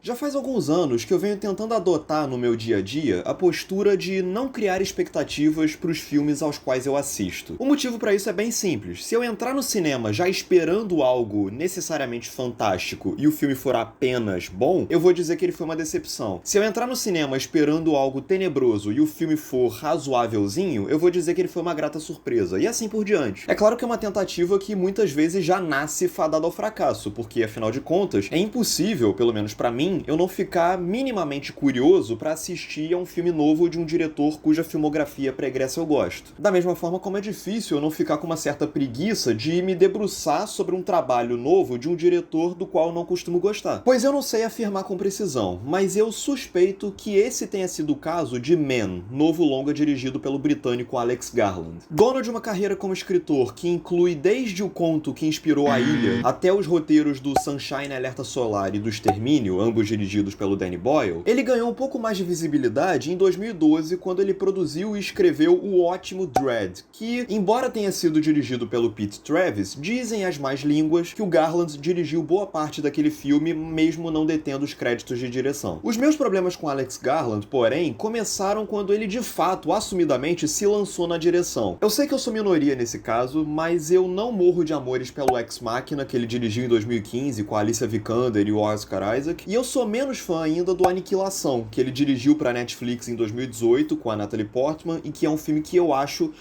Já faz alguns anos que eu venho tentando adotar no meu dia a dia a postura de não criar expectativas para os filmes aos quais eu assisto. O motivo para isso é bem simples. Se eu entrar no cinema já esperando algo necessariamente fantástico e o filme for apenas bom, eu vou dizer que ele foi uma decepção. Se eu entrar no cinema esperando algo tenebroso e o filme for razoávelzinho, eu vou dizer que ele foi uma grata surpresa, e assim por diante. É claro que é uma tentativa que muitas vezes já nasce fadada ao fracasso, porque afinal de contas, é impossível, pelo menos pra mim, eu não ficar minimamente curioso pra assistir a um filme novo de um diretor cuja filmografia pregressa eu gosto. Da mesma forma como é difícil eu não ficar com uma certa preguiça de me debruçar sobre um trabalho novo de um diretor do qual eu não costumo gostar. Pois eu não sei afirmar com precisão, mas eu suspeito que esse tenha sido o caso de Man, novo longa dirigido pelo britânico Alex Garland. Dono de uma carreira como escritor que inclui desde o conto que inspirou A Ilha até os roteiros do Sunshine Alerta Solar e do Extermínio, ambos dirigidos pelo Danny Boyle, ele ganhou um pouco mais de visibilidade em 2012 quando ele produziu e escreveu o ótimo Dredd, que, embora tenha sido dirigido pelo Pete Travis, dizem as más línguas que o Garland dirigiu boa parte daquele filme, mesmo não detendo os créditos de direção. Os meus problemas com Alex Garland, porém, começaram quando ele de fato, assumidamente, se lançou na direção. Eu sei que eu sou minoria nesse caso, mas eu não morro de amores pelo Ex Machina, que ele dirigiu em 2015 com a Alicia Vikander e o Oscar Isaac, e eu sou menos fã ainda do Aniquilação, que ele dirigiu pra Netflix em 2018 com a Natalie Portman, e que é um filme que eu acho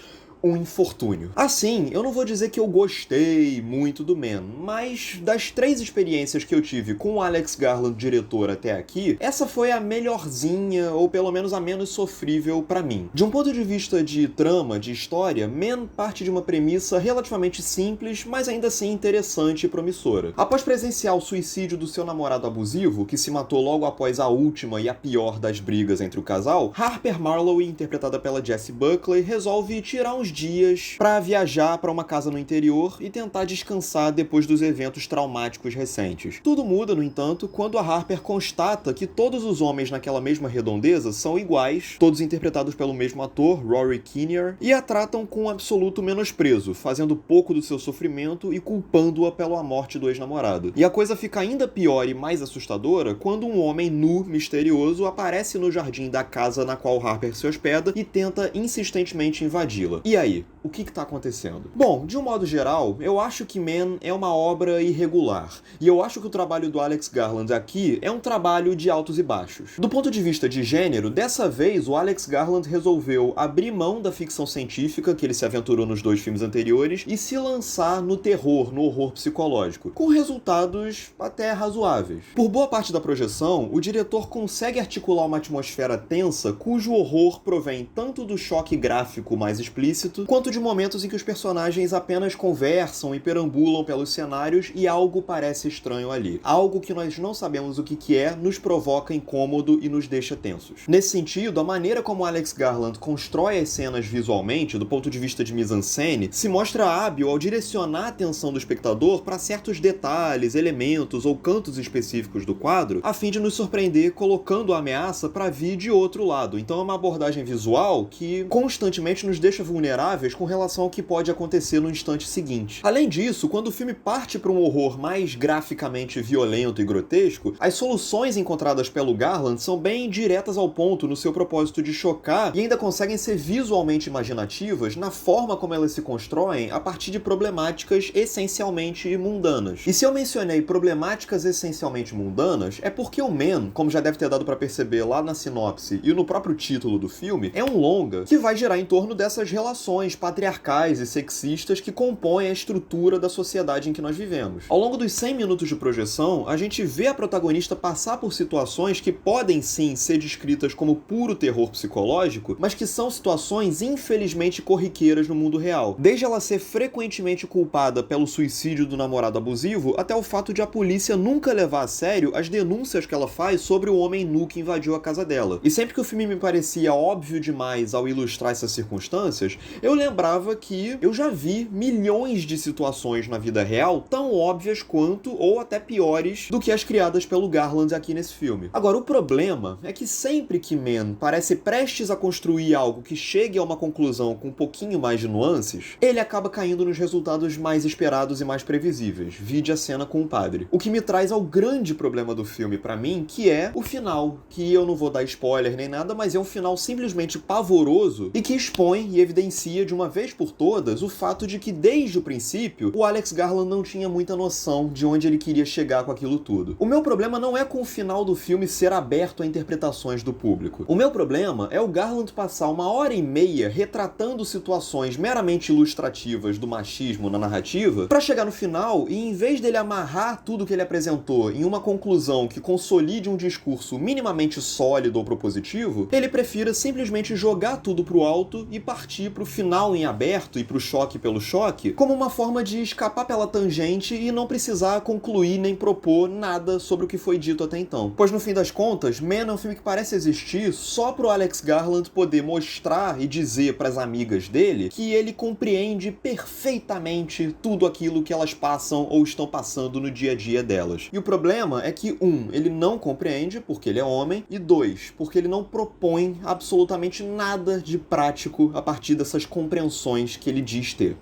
um infortúnio. Assim, eu não vou dizer que eu gostei muito do Man, mas das 3 experiências que eu tive com o Alex Garland diretor até aqui, essa foi a melhorzinha, ou pelo menos a menos sofrível pra mim. De um ponto de vista de trama, de história, Man parte de uma premissa relativamente simples, mas ainda assim interessante e promissora. Após presenciar o suicídio do seu namorado abusivo, que se matou logo após a última e a pior das brigas entre o casal, Harper Marlowe, interpretada pela Jessie Buckley, resolve tirar uns dias pra viajar pra uma casa no interior e tentar descansar depois dos eventos traumáticos recentes. Tudo muda, no entanto, quando a Harper constata que todos os homens naquela mesma redondeza são iguais, todos interpretados pelo mesmo ator, Rory Kinnear, e a tratam com um absoluto menosprezo, fazendo pouco do seu sofrimento e culpando-a pela morte do ex-namorado. E a coisa fica ainda pior e mais assustadora quando um homem nu, misterioso, aparece no jardim da casa na qual Harper se hospeda e tenta insistentemente invadi-la. E aí, o que tá acontecendo? Bom, de um modo geral, eu acho que Man é uma obra irregular. E eu acho que o trabalho do Alex Garland aqui é um trabalho de altos e baixos. Do ponto de vista de gênero, dessa vez o Alex Garland resolveu abrir mão da ficção científica, que ele se aventurou nos 2 filmes anteriores, e se lançar no terror, no horror psicológico, com resultados até razoáveis. Por boa parte da projeção, o diretor consegue articular uma atmosfera tensa cujo horror provém tanto do choque gráfico mais explícito, quanto de momentos em que os personagens apenas conversam e perambulam pelos cenários e algo parece estranho ali. Algo que nós não sabemos o que é, nos provoca incômodo e nos deixa tensos. Nesse sentido, a maneira como Alex Garland constrói as cenas visualmente, do ponto de vista de mise-en-scène, se mostra hábil ao direcionar a atenção do espectador para certos detalhes, elementos ou cantos específicos do quadro, a fim de nos surpreender colocando a ameaça para vir de outro lado. Então é uma abordagem visual que constantemente nos deixa vulneráveis com relação ao que pode acontecer no instante seguinte. Além disso, quando o filme parte para um horror mais graficamente violento e grotesco, as soluções encontradas pelo Garland são bem diretas ao ponto no seu propósito de chocar e ainda conseguem ser visualmente imaginativas na forma como elas se constroem a partir de problemáticas essencialmente mundanas. E se eu mencionei problemáticas essencialmente mundanas, é porque o Man, como já deve ter dado para perceber lá na sinopse e no próprio título do filme, é um longa que vai girar em torno dessas relações patriarcais e sexistas que compõem a estrutura da sociedade em que nós vivemos. Ao longo dos 100 minutos de projeção, a gente vê a protagonista passar por situações que podem sim ser descritas como puro terror psicológico, mas que são situações infelizmente corriqueiras no mundo real. Desde ela ser frequentemente culpada pelo suicídio do namorado abusivo, até o fato de a polícia nunca levar a sério as denúncias que ela faz sobre o homem nu que invadiu a casa dela. E sempre que o filme me parecia óbvio demais ao ilustrar essas circunstâncias, eu lembrava lembrava que eu já vi milhões de situações na vida real tão óbvias quanto, ou até piores, do que as criadas pelo Garland aqui nesse filme. Agora, o problema é que sempre que Mann parece prestes a construir algo que chegue a uma conclusão com um pouquinho mais de nuances, ele acaba caindo nos resultados mais esperados e mais previsíveis. Vide a cena com o padre. O que me traz ao grande problema do filme pra mim, que é o final, que eu não vou dar spoiler nem nada, mas é um final simplesmente pavoroso e que expõe e evidencia de uma vez por todas o fato de que desde o princípio o Alex Garland não tinha muita noção de onde ele queria chegar com aquilo tudo. O meu problema não é com o final do filme ser aberto a interpretações do público. O meu problema é o Garland passar 1h30 retratando situações meramente ilustrativas do machismo na narrativa pra chegar no final e, em vez dele amarrar tudo que ele apresentou em uma conclusão que consolide um discurso minimamente sólido ou propositivo, ele prefira simplesmente jogar tudo pro alto e partir pro final em aberto e pro choque pelo choque como uma forma de escapar pela tangente e não precisar concluir nem propor nada sobre o que foi dito até então. Pois no fim das contas, Man é um filme que parece existir só pro Alex Garland poder mostrar e dizer pras amigas dele que ele compreende perfeitamente tudo aquilo que elas passam ou estão passando no dia a dia delas. E o problema é que, ele não compreende porque ele é homem, e 2, porque ele não propõe absolutamente nada de prático a partir dessas compreensões que ele diz ter.